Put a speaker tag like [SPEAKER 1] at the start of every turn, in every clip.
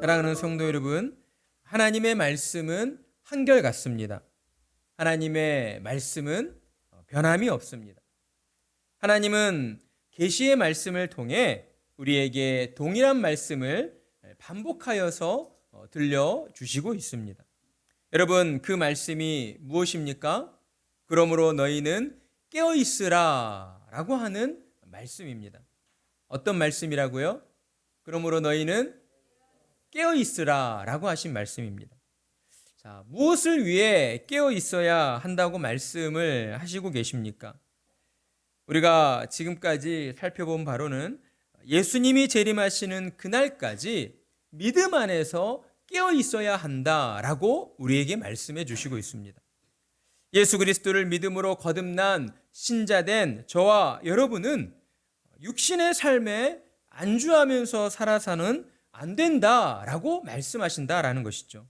[SPEAKER 1] 사랑하는 성도 여러분, 하나님의 말씀은 한결같습니다. 하나님의 말씀은 변함이 없습니다. 하나님은 계시의 말씀을 통해 우리에게 동일한 말씀을 반복하여서 들려주시고 있습니다. 여러분, 그 말씀이 무엇입니까? 그러므로 너희는 깨어있으라 라고 하는 말씀입니다. 어떤 말씀이라고요? 그러므로 너희는 깨어있으라 라고 하신 말씀입니다. 자, 무엇을 위해 깨어있어야 한다고 말씀을 하시고 계십니까? 우리가 지금까지 살펴본 바로는 예수님이 재림하시는 그날까지 믿음 안에서 깨어있어야 한다라고 우리에게 말씀해 주시고 있습니다. 예수 그리스도를 믿음으로 거듭난 신자된 저와 여러분은 육신의 삶에 안주하면서 살아서는 안 된다라고 말씀하신다라는 것이죠.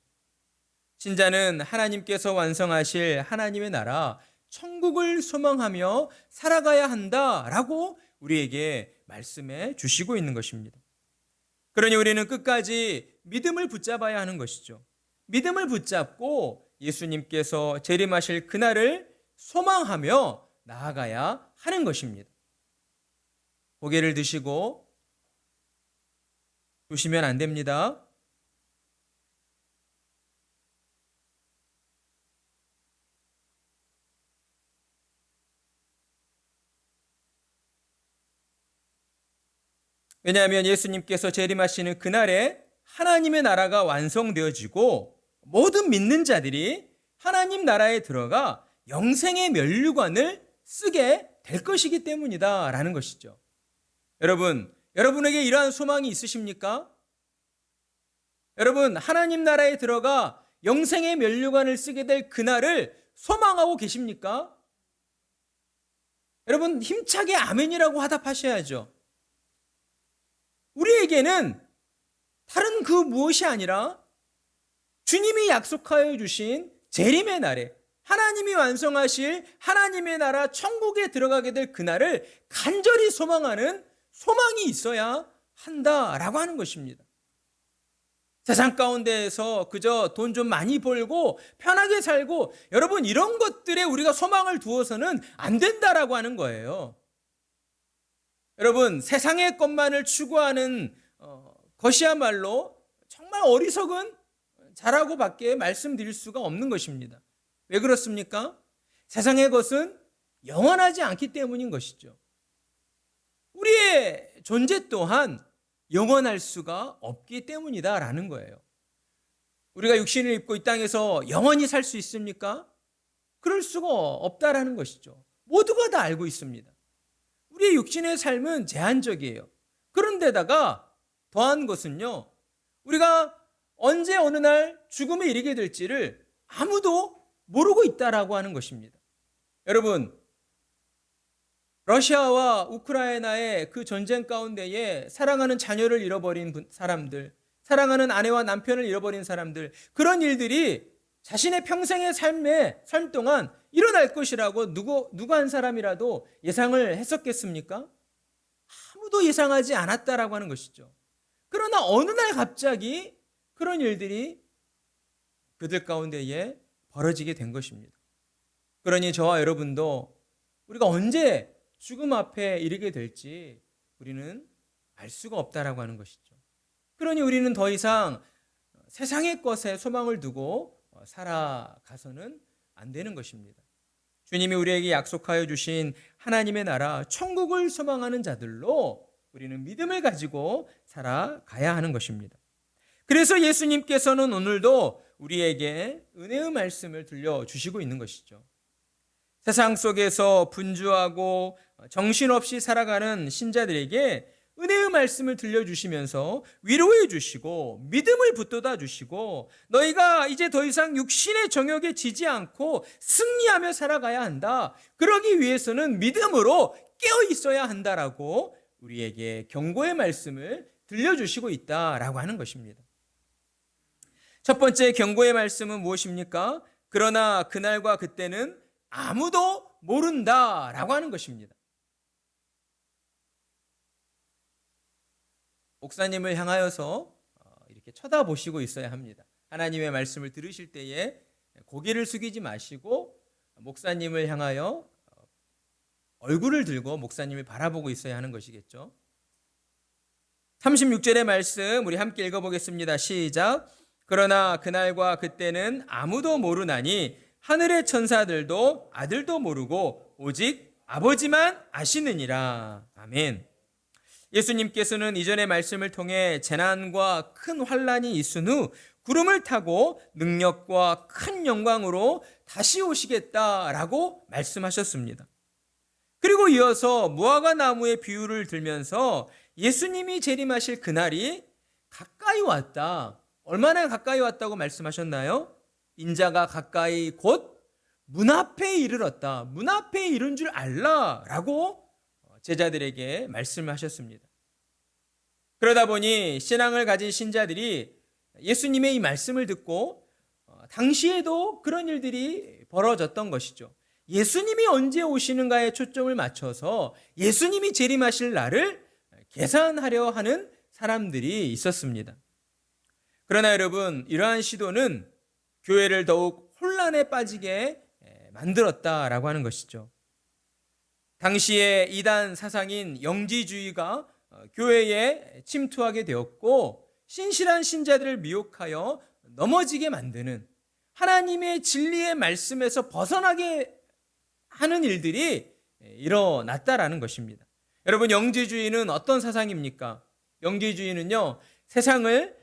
[SPEAKER 1] 신자는 하나님께서 완성하실 하나님의 나라 천국을 소망하며 살아가야 한다라고 우리에게 말씀해 주시고 있는 것입니다. 그러니 우리는 끝까지 믿음을 붙잡아야 하는 것이죠. 믿음을 붙잡고 예수님께서 재림하실 그날을 소망하며 나아가야 하는 것입니다. 고개를 드시고 두시면 안 됩니다. 왜냐하면 예수님께서 재림하시는 그날에 하나님의 나라가 완성되어지고 모든 믿는 자들이 하나님 나라에 들어가 영생의 면류관을 쓰게 될 것이기 때문이다 라는 것이죠. 여러분, 여러분에게 이러한 소망이 있으십니까? 여러분, 하나님 나라에 들어가 영생의 면류관을 쓰게 될 그날을 소망하고 계십니까? 여러분, 힘차게 아멘이라고 화답하셔야죠. 우리에게는 다른 그 무엇이 아니라 주님이 약속하여 주신 재림의 날에 하나님이 완성하실 하나님의 나라 천국에 들어가게 될 그날을 간절히 소망하는 소망이 있어야 한다라고 하는 것입니다. 세상 가운데에서 그저 돈 좀 많이 벌고 편하게 살고 여러분 이런 것들에 우리가 소망을 두어서는 안 된다라고 하는 거예요. 여러분 세상의 것만을 추구하는 것이야말로 정말 어리석은 자라고 밖에 말씀드릴 수가 없는 것입니다. 왜 그렇습니까? 세상의 것은 영원하지 않기 때문인 것이죠. 우리의 존재 또한 영원할 수가 없기 때문이다라는 거예요. 우리가 육신을 입고 이 땅에서 영원히 살 수 있습니까? 그럴 수가 없다라는 것이죠. 모두가 다 알고 있습니다. 우리의 육신의 삶은 제한적이에요. 그런데다가 더한 것은요, 우리가 언제 어느 날 죽음에 이르게 될지를 아무도 모르고 있다라고 하는 것입니다. 여러분, 러시아와 우크라이나의 그 전쟁 가운데에 사랑하는 자녀를 잃어버린 사람들, 사랑하는 아내와 남편을 잃어버린 사람들, 그런 일들이 자신의 평생의 삶 동안 일어날 것이라고 누구 한 사람이라도 예상을 했었겠습니까? 아무도 예상하지 않았다라고 하는 것이죠. 그러나 어느 날 갑자기 그런 일들이 그들 가운데에 벌어지게 된 것입니다. 그러니 저와 여러분도 우리가 언제 죽음 앞에 이르게 될지 우리는 알 수가 없다라고 하는 것이죠. 그러니 우리는 더 이상 세상의 것에 소망을 두고 살아가서는 안 되는 것입니다. 주님이 우리에게 약속하여 주신 하나님의 나라 천국을 소망하는 자들로 우리는 믿음을 가지고 살아가야 하는 것입니다. 그래서 예수님께서는 오늘도 우리에게 은혜의 말씀을 들려주시고 있는 것이죠. 세상 속에서 분주하고 정신없이 살아가는 신자들에게 은혜의 말씀을 들려주시면서 위로해 주시고 믿음을 붙돋아 주시고 너희가 이제 더 이상 육신의 정욕에 지지 않고 승리하며 살아가야 한다. 그러기 위해서는 믿음으로 깨어 있어야 한다라고 우리에게 경고의 말씀을 들려주시고 있다라고 하는 것입니다. 첫 번째 경고의 말씀은 무엇입니까? 그러나 그날과 그때는 아무도 모른다라고 하는 것입니다. 목사님을 향하여서 이렇게 쳐다보시고 있어야 합니다. 하나님의 말씀을 들으실 때에 고개를 숙이지 마시고 목사님을 향하여 얼굴을 들고 목사님을 바라보고 있어야 하는 것이겠죠. 36절의 말씀 우리 함께 읽어보겠습니다. 시작. 그러나 그날과 그때는 아무도 모르나니 하늘의 천사들도 아들도 모르고 오직 아버지만 아시느니라. 아멘. 예수님께서는 이전의 말씀을 통해 재난과 큰 환란이 있은 후 구름을 타고 능력과 큰 영광으로 다시 오시겠다라고 말씀하셨습니다. 그리고 이어서 무화과 나무의 비유를 들면서 예수님이 재림하실 그날이 가까이 왔다. 얼마나 가까이 왔다고 말씀하셨나요? 인자가 가까이 곧 문 앞에 이르렀다. 문 앞에 이른 줄 알라라고 제자들에게 말씀하셨습니다. 그러다 보니 신앙을 가진 신자들이 예수님의 이 말씀을 듣고 당시에도 그런 일들이 벌어졌던 것이죠. 예수님이 언제 오시는가에 초점을 맞춰서 예수님이 재림하실 날을 계산하려 하는 사람들이 있었습니다. 그러나 여러분, 이러한 시도는 교회를 더욱 혼란에 빠지게 만들었다라고 하는 것이죠. 당시에 이단 사상인 영지주의가 교회에 침투하게 되었고 신실한 신자들을 미혹하여 넘어지게 만드는 하나님의 진리의 말씀에서 벗어나게 하는 일들이 일어났다라는 것입니다. 여러분, 영지주의는 어떤 사상입니까? 영지주의는요, 세상을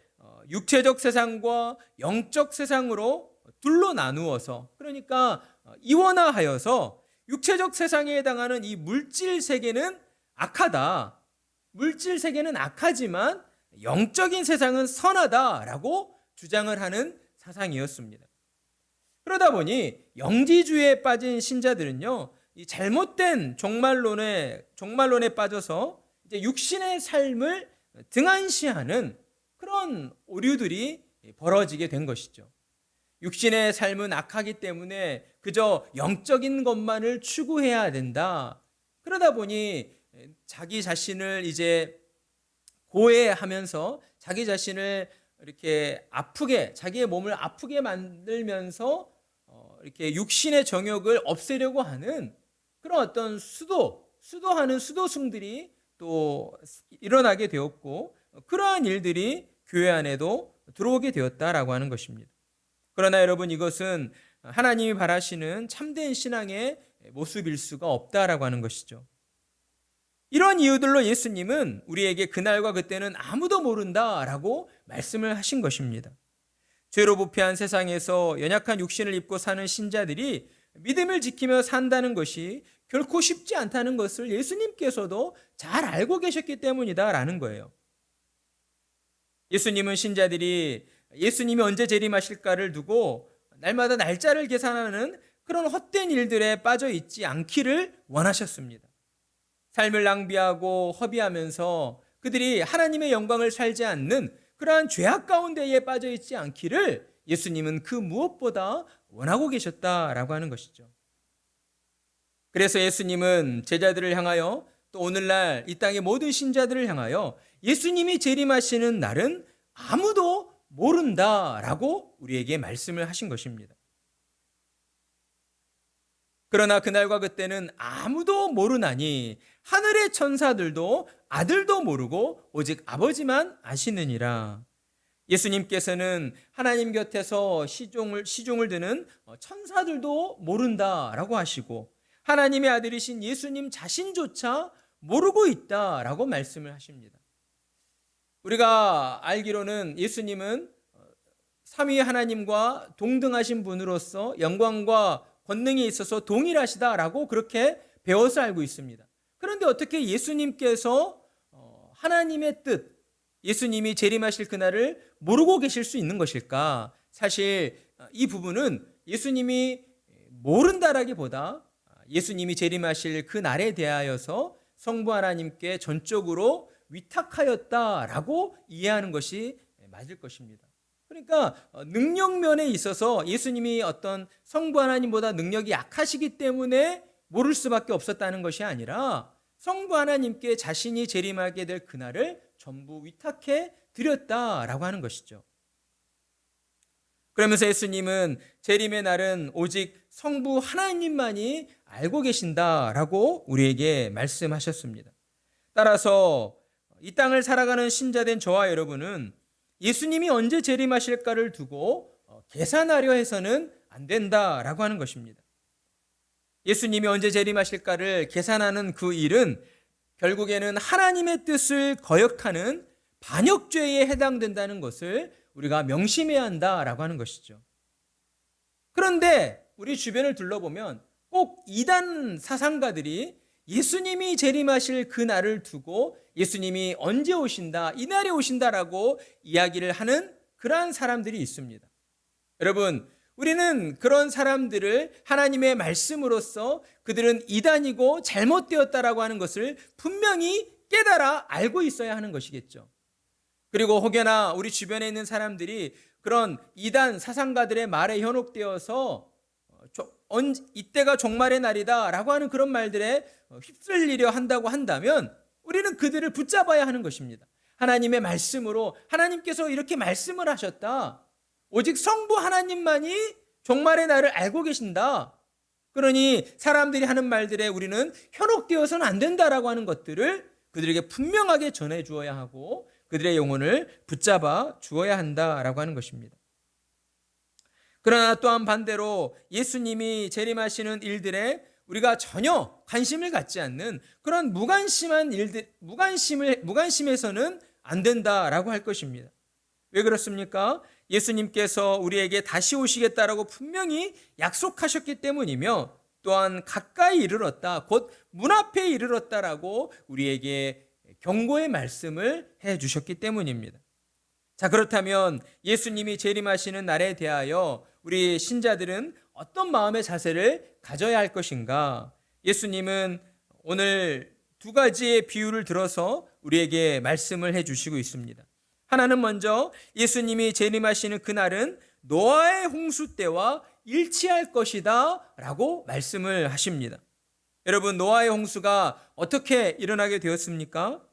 [SPEAKER 1] 육체적 세상과 영적 세상으로 둘로 나누어서, 그러니까 이원화하여서 육체적 세상에 해당하는 이 물질 세계는 악하다. 물질 세계는 악하지만 영적인 세상은 선하다라고 주장을 하는 사상이었습니다. 그러다 보니 영지주의에 빠진 신자들은요, 이 잘못된 종말론에 빠져서 이제 육신의 삶을 등한시하는 그런 오류들이 벌어지게 된 것이죠. 육신의 삶은 악하기 때문에 그저 영적인 것만을 추구해야 된다. 그러다 보니 자기 자신을 이제 고해하면서 자기 자신을 이렇게 아프게, 자기의 몸을 아프게 만들면서 이렇게 육신의 정욕을 없애려고 하는 그런 어떤 수도하는 수도승들이 또 일어나게 되었고, 그러한 일들이 교회 안에도 들어오게 되었다라고 하는 것입니다. 그러나 여러분, 이것은 하나님이 바라시는 참된 신앙의 모습일 수가 없다라고 하는 것이죠. 이런 이유들로 예수님은 우리에게 그날과 그때는 아무도 모른다라고 말씀을 하신 것입니다. 죄로 부패한 세상에서 연약한 육신을 입고 사는 신자들이 믿음을 지키며 산다는 것이 결코 쉽지 않다는 것을 예수님께서도 잘 알고 계셨기 때문이다라는 거예요. 예수님은 신자들이 예수님이 언제 재림하실까를 두고 날마다 날짜를 계산하는 그런 헛된 일들에 빠져 있지 않기를 원하셨습니다. 삶을 낭비하고 허비하면서 그들이 하나님의 영광을 살지 않는 그러한 죄악 가운데에 빠져 있지 않기를 예수님은 그 무엇보다 원하고 계셨다라고 하는 것이죠. 그래서 예수님은 제자들을 향하여 또 오늘날 이 땅의 모든 신자들을 향하여 예수님이 재림하시는 날은 아무도 모른다라고 우리에게 말씀을 하신 것입니다. 그러나 그날과 그때는 아무도 모르나니 하늘의 천사들도 아들도 모르고 오직 아버지만 아시느니라. 예수님께서는 하나님 곁에서 시종을 드는 천사들도 모른다라고 하시고 하나님의 아들이신 예수님 자신조차 모르고 있다라고 말씀을 하십니다. 우리가 알기로는 예수님은 삼위 하나님과 동등하신 분으로서 영광과 권능에 있어서 동일하시다라고 그렇게 배워서 알고 있습니다. 그런데 어떻게 예수님께서 하나님의 뜻, 예수님이 재림하실 그날을 모르고 계실 수 있는 것일까? 사실 이 부분은 예수님이 모른다라기보다 예수님이 재림하실 그 날에 대하여서 성부 하나님께 전적으로 위탁하였다라고 이해하는 것이 맞을 것입니다. 그러니까 능력면에 있어서 예수님이 어떤 성부 하나님보다 능력이 약하시기 때문에 모를 수밖에 없었다는 것이 아니라 성부 하나님께 자신이 재림하게 될 그날을 전부 위탁해 드렸다라고 하는 것이죠. 그러면서 예수님은 재림의 날은 오직 성부 하나님만이 알고 계신다라고 우리에게 말씀하셨습니다. 따라서 이 땅을 살아가는 신자된 저와 여러분은 예수님이 언제 재림하실까를 두고 계산하려 해서는 안 된다라고 하는 것입니다. 예수님이 언제 재림하실까를 계산하는 그 일은 결국에는 하나님의 뜻을 거역하는 반역죄에 해당된다는 것을 우리가 명심해야 한다라고 하는 것이죠. 그런데 우리 주변을 둘러보면 꼭 이단 사상가들이 예수님이 재림하실 그 날을 두고 예수님이 언제 오신다, 이 날에 오신다라고 이야기를 하는 그러한 사람들이 있습니다. 여러분, 우리는 그런 사람들을 하나님의 말씀으로써 그들은 이단이고 잘못되었다라고 하는 것을 분명히 깨달아 알고 있어야 하는 것이겠죠. 그리고 혹여나 우리 주변에 있는 사람들이 그런 이단 사상가들의 말에 현혹되어서 이때가 종말의 날이다 라고 하는 그런 말들에 휩쓸리려 한다고 한다면 우리는 그들을 붙잡아야 하는 것입니다. 하나님의 말씀으로 하나님께서 이렇게 말씀을 하셨다. 오직 성부 하나님만이 종말의 날을 알고 계신다. 그러니 사람들이 하는 말들에 우리는 현혹되어서는 안 된다라고 하는 것들을 그들에게 분명하게 전해 주어야 하고 그들의 영혼을 붙잡아 주어야 한다라고 하는 것입니다. 그러나 또한 반대로 예수님이 재림하시는 일들에 우리가 전혀 관심을 갖지 않는 그런 무관심한 일들, 무관심해서는 안 된다라고 할 것입니다. 왜 그렇습니까? 예수님께서 우리에게 다시 오시겠다라고 분명히 약속하셨기 때문이며 또한 가까이 이르렀다, 곧 문 앞에 이르렀다라고 우리에게 경고의 말씀을 해 주셨기 때문입니다. 자, 그렇다면 예수님이 재림하시는 날에 대하여 우리 신자들은 어떤 마음의 자세를 가져야 할 것인가? 예수님은 오늘 두 가지의 비유를 들어서 우리에게 말씀을 해 주시고 있습니다. 하나는 먼저 예수님이 재림하시는 그날은 노아의 홍수 때와 일치할 것이다 라고 말씀을 하십니다. 여러분, 노아의 홍수가 어떻게 일어나게 되었습니까?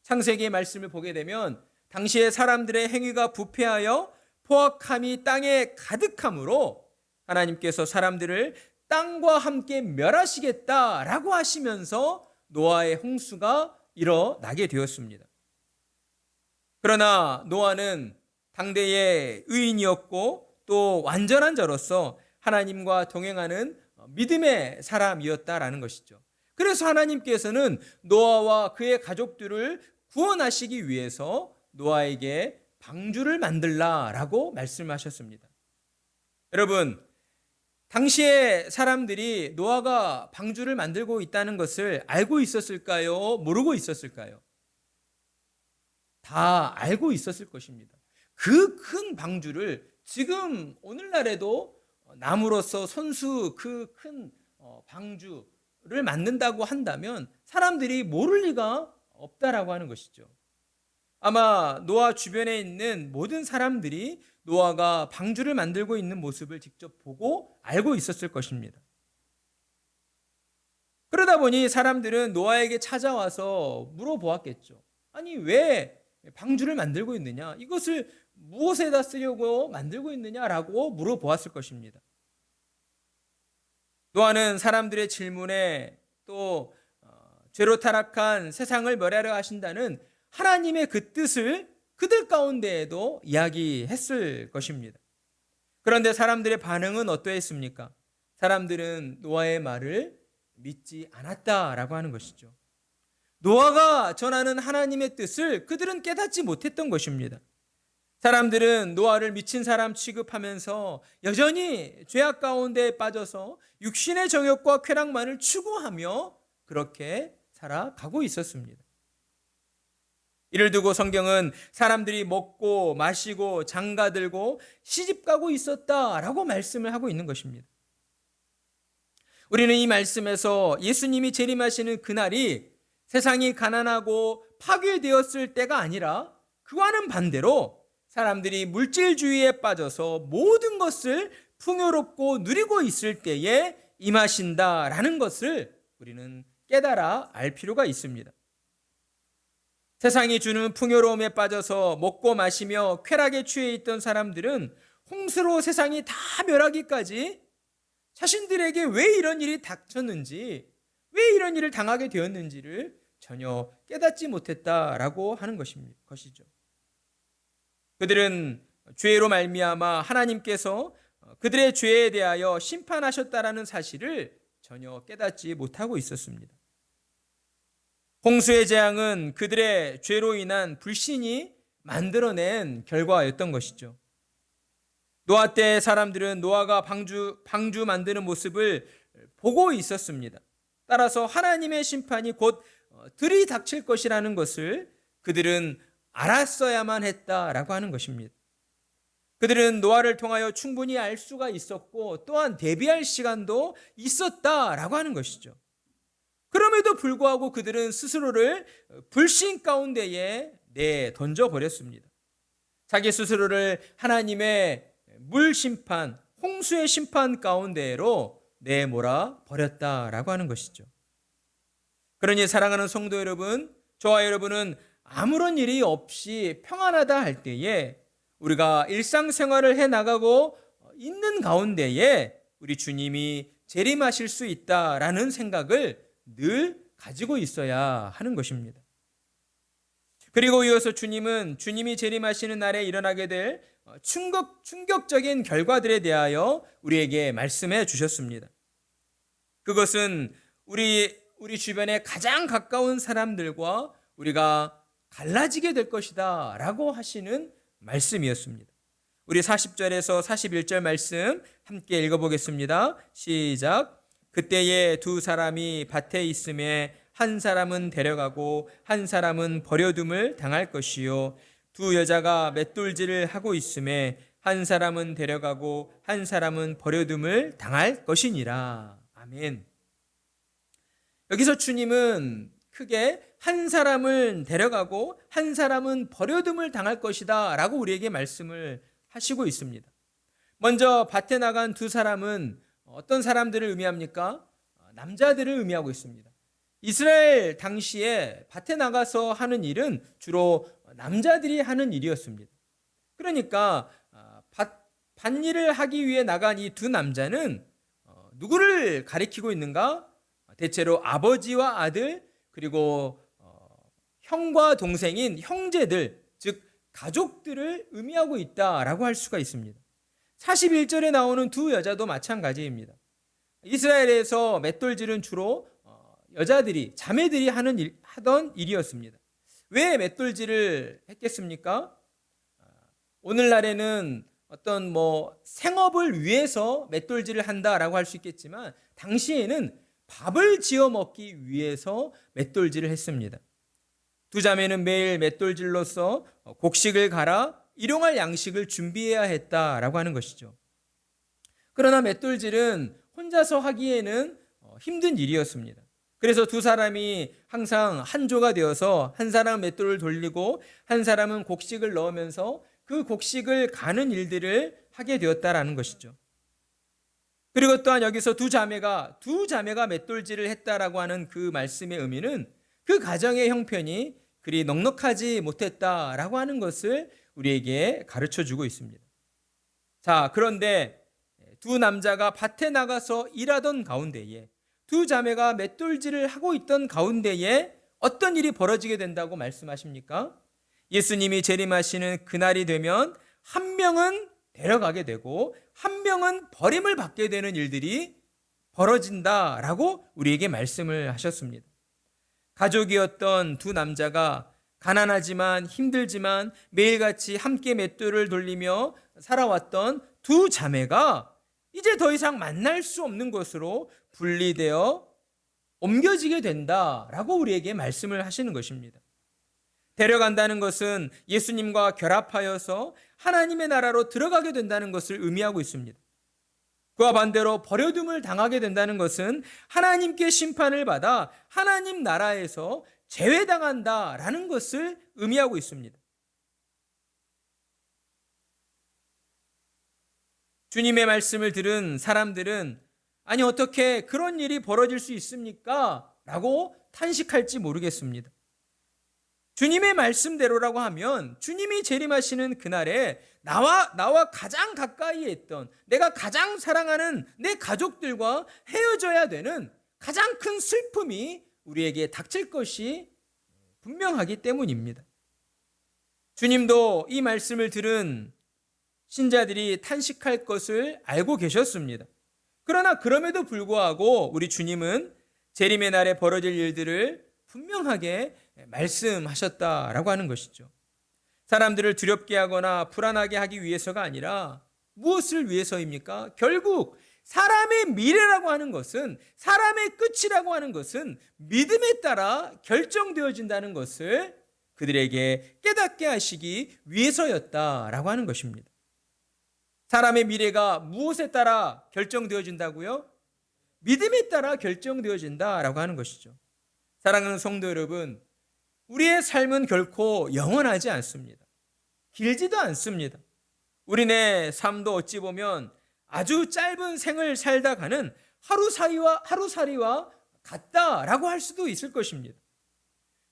[SPEAKER 1] 창세기의 말씀을 보게 되면 당시에 사람들의 행위가 부패하여 포악함이 땅에 가득함으로 하나님께서 사람들을 땅과 함께 멸하시겠다라고 하시면서 노아의 홍수가 일어나게 되었습니다. 그러나 노아는 당대의 의인이었고 또 완전한 자로서 하나님과 동행하는 믿음의 사람이었다라는 것이죠. 그래서 하나님께서는 노아와 그의 가족들을 구원하시기 위해서 노아에게 방주를 만들라라고 말씀하셨습니다. 여러분, 당시에 사람들이 노아가 방주를 만들고 있다는 것을 알고 있었을까요? 모르고 있었을까요? 다 알고 있었을 것입니다. 그 큰 방주를 지금 오늘날에도 나무로서 손수 그 큰 방주를 만든다고 한다면 사람들이 모를 리가 없다라고 하는 것이죠. 아마 노아 주변에 있는 모든 사람들이 노아가 방주를 만들고 있는 모습을 직접 보고 알고 있었을 것입니다. 그러다 보니 사람들은 노아에게 찾아와서 물어보았겠죠. 아니, 왜 방주를 만들고 있느냐? 이것을 무엇에다 쓰려고 만들고 있느냐라고 물어보았을 것입니다. 노아는 사람들의 질문에 또 죄로 타락한 세상을 멸하려 하신다는 하나님의 그 뜻을 그들 가운데에도 이야기했을 것입니다. 그런데 사람들의 반응은 어떠했습니까? 사람들은 노아의 말을 믿지 않았다라고 하는 것이죠. 노아가 전하는 하나님의 뜻을 그들은 깨닫지 못했던 것입니다. 사람들은 노아를 미친 사람 취급하면서 여전히 죄악 가운데 빠져서 육신의 정욕과 쾌락만을 추구하며 그렇게 살아가고 있었습니다. 이를 두고 성경은 사람들이 먹고 마시고 장가들고 시집가고 있었다라고 말씀을 하고 있는 것입니다. 우리는 이 말씀에서 예수님이 재림하시는 그날이 세상이 가난하고 파괴되었을 때가 아니라 그와는 반대로 사람들이 물질주의에 빠져서 모든 것을 풍요롭고 누리고 있을 때에 임하신다라는 것을 우리는 깨달아 알 필요가 있습니다. 세상이 주는 풍요로움에 빠져서 먹고 마시며 쾌락에 취해 있던 사람들은 홍수로 세상이 다 멸하기까지 자신들에게 왜 이런 일이 닥쳤는지, 왜 이런 일을 당하게 되었는지를 전혀 깨닫지 못했다라고 하는 것이죠. 그들은 죄로 말미암아 하나님께서 그들의 죄에 대하여 심판하셨다라는 사실을 전혀 깨닫지 못하고 있었습니다. 홍수의 재앙은 그들의 죄로 인한 불신이 만들어낸 결과였던 것이죠. 노아 때 사람들은 노아가 방주 만드는 모습을 보고 있었습니다. 따라서 하나님의 심판이 곧 들이닥칠 것이라는 것을 그들은 알았어야만 했다라고 하는 것입니다. 그들은 노아를 통하여 충분히 알 수가 있었고 또한 대비할 시간도 있었다라고 하는 것이죠. 그럼에도 불구하고 그들은 스스로를 불신 가운데에 내던져 버렸습니다. 자기 스스로를 하나님의 물 심판, 홍수의 심판 가운데로 내몰아 버렸다라고 하는 것이죠. 그러니 사랑하는 성도 여러분, 저와 여러분은 아무런 일이 없이 평안하다 할 때에 우리가 일상생활을 해나가고 있는 가운데에 우리 주님이 재림하실 수 있다라는 생각을 늘 가지고 있어야 하는 것입니다. 그리고 이어서 주님이 재림하시는 날에 일어나게 될 충격적인 결과들에 대하여 우리에게 말씀해 주셨습니다. 그것은 우리 주변에 가장 가까운 사람들과 우리가 갈라지게 될 것이다 라고 하시는 말씀이었습니다. 우리 40절에서 41절 말씀 함께 읽어보겠습니다. 시작. 그때에 두 사람이 밭에 있음에 한 사람은 데려가고 한 사람은 버려둠을 당할 것이요 두 여자가 맷돌질을 하고 있음에 한 사람은 데려가고 한 사람은 버려둠을 당할 것이니라. 아멘. 여기서 주님은 크게 한 사람을 데려가고 한 사람은 버려둠을 당할 것이다 라고 우리에게 말씀을 하시고 있습니다. 먼저 밭에 나간 두 사람은 어떤 사람들을 의미합니까? 남자들을 의미하고 있습니다. 이스라엘 당시에 밭에 나가서 하는 일은 주로 남자들이 하는 일이었습니다. 그러니까 밭일을 하기 위해 나간 이 두 남자는 누구를 가리키고 있는가? 대체로 아버지와 아들 그리고 형과 동생인 형제들, 즉 가족들을 의미하고 있다라고 할 수가 있습니다. 41절에 나오는 두 여자도 마찬가지입니다. 이스라엘에서 맷돌질은 주로 여자들이, 자매들이 하던 일이었습니다. 왜 맷돌질을 했겠습니까? 오늘날에는 어떤 생업을 위해서 맷돌질을 한다라고 할 수 있겠지만 당시에는 밥을 지어 먹기 위해서 맷돌질을 했습니다. 두 자매는 매일 맷돌질로서 곡식을 갈아 일용할 양식을 준비해야 했다라고 하는 것이죠. 그러나 맷돌질은 혼자서 하기에는 힘든 일이었습니다. 그래서 두 사람이 항상 한조가 되어서 한 사람은 맷돌을 돌리고 한 사람은 곡식을 넣으면서 그 곡식을 가는 일들을 하게 되었다라는 것이죠. 그리고 또한 여기서 두 자매가 맷돌질을 했다라고 하는 그 말씀의 의미는 그 가정의 형편이 그리 넉넉하지 못했다라고 하는 것을 우리에게 가르쳐 주고 있습니다. 자, 그런데 두 남자가 밭에 나가서 일하던 가운데에 두 자매가 맷돌질을 하고 있던 가운데에 어떤 일이 벌어지게 된다고 말씀하십니까? 예수님이 재림하시는 그날이 되면 한 명은 데려가게 되고 한 명은 버림을 받게 되는 일들이 벌어진다라고 우리에게 말씀을 하셨습니다. 가족이었던 두 남자가 가난하지만 힘들지만 매일같이 함께 맷돌을 돌리며 살아왔던 두 자매가 이제 더 이상 만날 수 없는 곳으로 분리되어 옮겨지게 된다라고 우리에게 말씀을 하시는 것입니다. 데려간다는 것은 예수님과 결합하여서 하나님의 나라로 들어가게 된다는 것을 의미하고 있습니다. 그와 반대로 버려둠을 당하게 된다는 것은 하나님께 심판을 받아 하나님 나라에서 제외당한다라는 것을 의미하고 있습니다. 주님의 말씀을 들은 사람들은 아니 어떻게 그런 일이 벌어질 수 있습니까? 라고 탄식할지 모르겠습니다. 주님의 말씀대로라고 하면 주님이 재림하시는 그날에 나와 가장 가까이 했던, 내가 가장 사랑하는 내 가족들과 헤어져야 되는 가장 큰 슬픔이 우리에게 닥칠 것이 분명하기 때문입니다. 주님도 이 말씀을 들은 신자들이 탄식할 것을 알고 계셨습니다. 그러나 그럼에도 불구하고 우리 주님은 재림의 날에 벌어질 일들을 분명하게 말씀하셨다라고 하는 것이죠. 사람들을 두렵게 하거나 불안하게 하기 위해서가 아니라 무엇을 위해서입니까? 결국 사람의 미래라고 하는 것은, 사람의 끝이라고 하는 것은 믿음에 따라 결정되어진다는 것을 그들에게 깨닫게 하시기 위해서였다라고 하는 것입니다. 사람의 미래가 무엇에 따라 결정되어진다고요? 믿음에 따라 결정되어진다라고 하는 것이죠. 사랑하는 성도 여러분, 우리의 삶은 결코 영원하지 않습니다. 길지도 않습니다. 우리네 삶도 어찌 보면 아주 짧은 생을 살다 가는 하루살이와 같다라고 할 수도 있을 것입니다.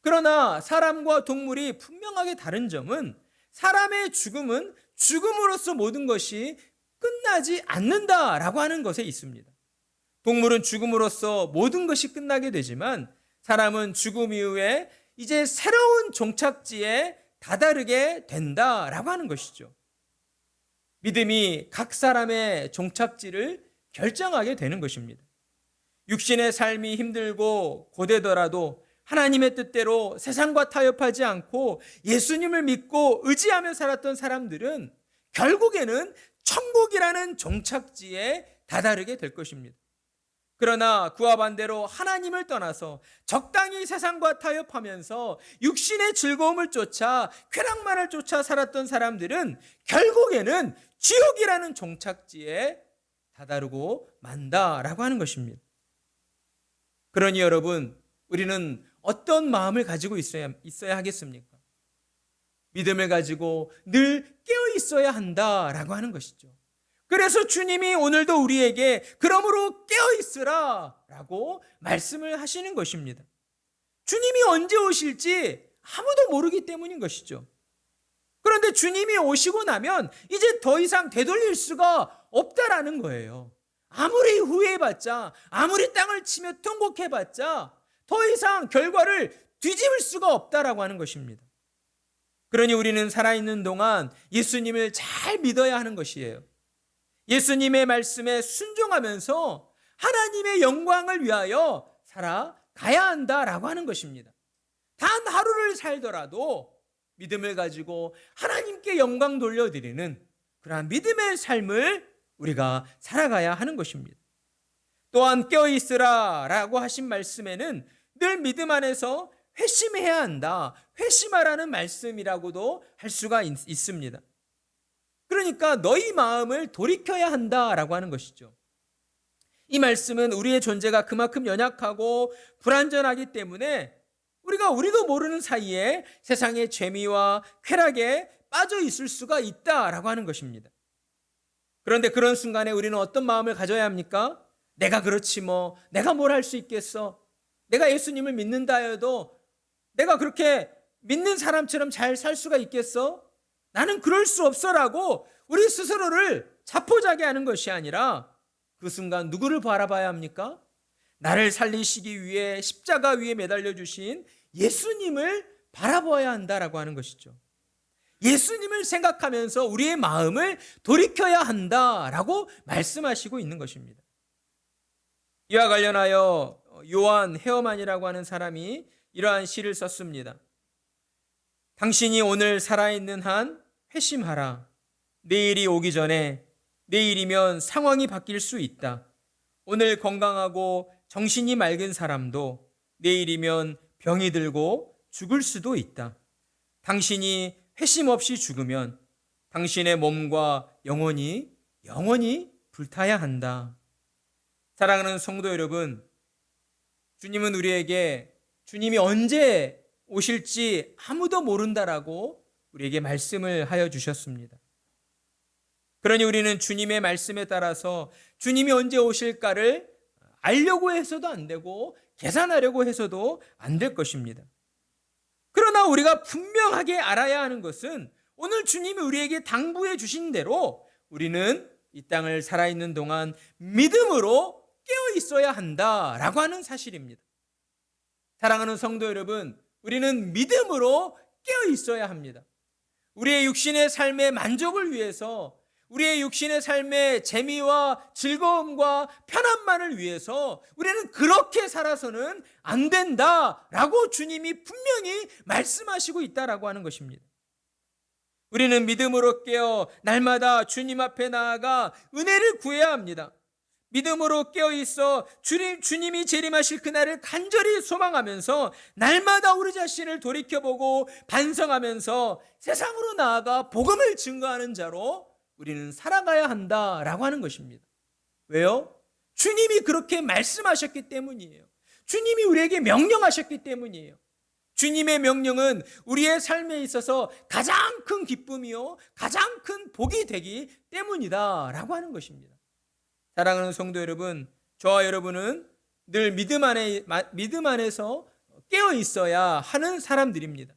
[SPEAKER 1] 그러나 사람과 동물이 분명하게 다른 점은, 사람의 죽음은 죽음으로써 모든 것이 끝나지 않는다라고 하는 것에 있습니다. 동물은 죽음으로써 모든 것이 끝나게 되지만 사람은 죽음 이후에 이제 새로운 종착지에 다다르게 된다라고 하는 것이죠. 믿음이 각 사람의 종착지를 결정하게 되는 것입니다. 육신의 삶이 힘들고 고되더라도 하나님의 뜻대로 세상과 타협하지 않고 예수님을 믿고 의지하며 살았던 사람들은 결국에는 천국이라는 종착지에 다다르게 될 것입니다. 그러나 그와 반대로 하나님을 떠나서 적당히 세상과 타협하면서 육신의 즐거움을 쫓아 쾌락만을 쫓아 살았던 사람들은 결국에는 지옥이라는 종착지에 다다르고 만다라고 하는 것입니다. 그러니 여러분, 우리는 어떤 마음을 가지고 있어야 하겠습니까? 믿음을 가지고 늘 깨어 있어야 한다라고 하는 것이죠. 그래서 주님이 오늘도 우리에게 그러므로 깨어 있으라 라고 말씀을 하시는 것입니다. 주님이 언제 오실지 아무도 모르기 때문인 것이죠. 그런데 주님이 오시고 나면 이제 더 이상 되돌릴 수가 없다라는 거예요. 아무리 후회해봤자, 아무리 땅을 치며 통곡해봤자 더 이상 결과를 뒤집을 수가 없다라고 하는 것입니다. 그러니 우리는 살아있는 동안 예수님을 잘 믿어야 하는 것이에요. 예수님의 말씀에 순종하면서 하나님의 영광을 위하여 살아가야 한다라고 하는 것입니다. 단 하루를 살더라도 믿음을 가지고 하나님께 영광 돌려드리는 그러한 믿음의 삶을 우리가 살아가야 하는 것입니다. 또한 깨어있으라 라고 하신 말씀에는 늘 믿음 안에서 회심해야 한다, 회심하라는 말씀이라고도 할 수가 있습니다. 그러니까 너희 마음을 돌이켜야 한다라고 하는 것이죠. 이 말씀은 우리의 존재가 그만큼 연약하고 불완전하기 때문에 우리도 모르는 사이에 세상의 재미와 쾌락에 빠져 있을 수가 있다라고 하는 것입니다. 그런데 그런 순간에 우리는 어떤 마음을 가져야 합니까? 내가 그렇지 뭐, 내가 뭘 할 수 있겠어? 내가 예수님을 믿는다 해도 내가 그렇게 믿는 사람처럼 잘 살 수가 있겠어? 나는 그럴 수 없어라고 우리 스스로를 자포자기 하는 것이 아니라 그 순간 누구를 바라봐야 합니까? 나를 살리시기 위해 십자가 위에 매달려 주신 예수님을 바라봐야 한다라고 하는 것이죠. 예수님을 생각하면서 우리의 마음을 돌이켜야 한다라고 말씀하시고 있는 것입니다. 이와 관련하여 요한 헤어만이라고 하는 사람이 이러한 시를 썼습니다. 당신이 오늘 살아있는 한 회심하라. 내일이 오기 전에, 내일이면 상황이 바뀔 수 있다. 오늘 건강하고 정신이 맑은 사람도 내일이면 병이 들고 죽을 수도 있다. 당신이 회심 없이 죽으면 당신의 몸과 영혼이 불타야 한다. 사랑하는 성도 여러분, 주님은 우리에게 주님이 언제 오실지 아무도 모른다라고 우리에게 말씀을 하여 주셨습니다. 그러니 우리는 주님의 말씀에 따라서 주님이 언제 오실까를 알려고 해서도 안 되고 계산하려고 해서도 안 될 것입니다. 그러나 우리가 분명하게 알아야 하는 것은 오늘 주님이 우리에게 당부해 주신 대로 우리는 이 땅을 살아있는 동안 믿음으로 깨어 있어야 한다라고 하는 사실입니다. 사랑하는 성도 여러분, 우리는 믿음으로 깨어 있어야 합니다. 우리의 육신의 삶의 만족을 위해서, 우리의 육신의 삶의 재미와 즐거움과 편안만을 위해서 우리는 그렇게 살아서는 안 된다라고 주님이 분명히 말씀하시고 있다라고 하는 것입니다. 우리는 믿음으로 깨어 날마다 주님 앞에 나아가 은혜를 구해야 합니다. 믿음으로 깨어 있어 주님이 재림하실 그날을 간절히 소망하면서 날마다 우리 자신을 돌이켜보고 반성하면서 세상으로 나아가 복음을 증거하는 자로 우리는 살아가야 한다라고 하는 것입니다. 왜요? 주님이 그렇게 말씀하셨기 때문이에요. 주님이 우리에게 명령하셨기 때문이에요. 주님의 명령은 우리의 삶에 있어서 가장 큰 기쁨이요, 가장 큰 복이 되기 때문이다라고 하는 것입니다. 사랑하는 성도 여러분, 저와 여러분은 늘 믿음 안에서 깨어 있어야 하는 사람들입니다.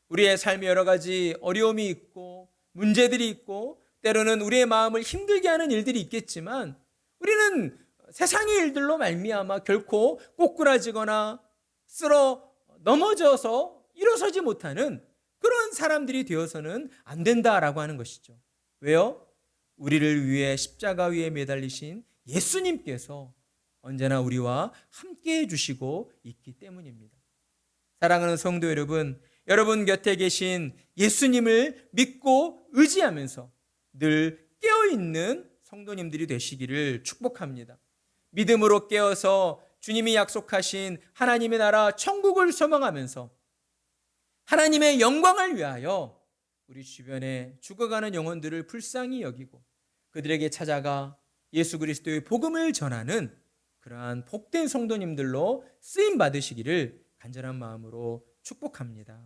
[SPEAKER 1] 우리의 삶에 여러 가지 어려움이 있고 문제들이 있고 때로는 우리의 마음을 힘들게 하는 일들이 있겠지만 우리는 세상의 일들로 말미암아 결코 꼬꾸라지거나 쓰러 넘어져서 일어서지 못하는 그런 사람들이 되어서는 안 된다라고 하는 것이죠. 왜요? 우리를 위해 십자가 위에 매달리신 예수님께서 언제나 우리와 함께 해주시고 있기 때문입니다. 사랑하는 성도 여러분, 여러분 곁에 계신 예수님을 믿고 의지하면서 늘 깨어있는 성도님들이 되시기를 축복합니다. 믿음으로 깨어서 주님이 약속하신 하나님의 나라 천국을 소망하면서 하나님의 영광을 위하여 우리 주변에 죽어가는 영혼들을 불쌍히 여기고 그들에게 찾아가 예수 그리스도의 복음을 전하는 그러한 복된 성도님들로 쓰임 받으시기를 간절한 마음으로 축복합니다.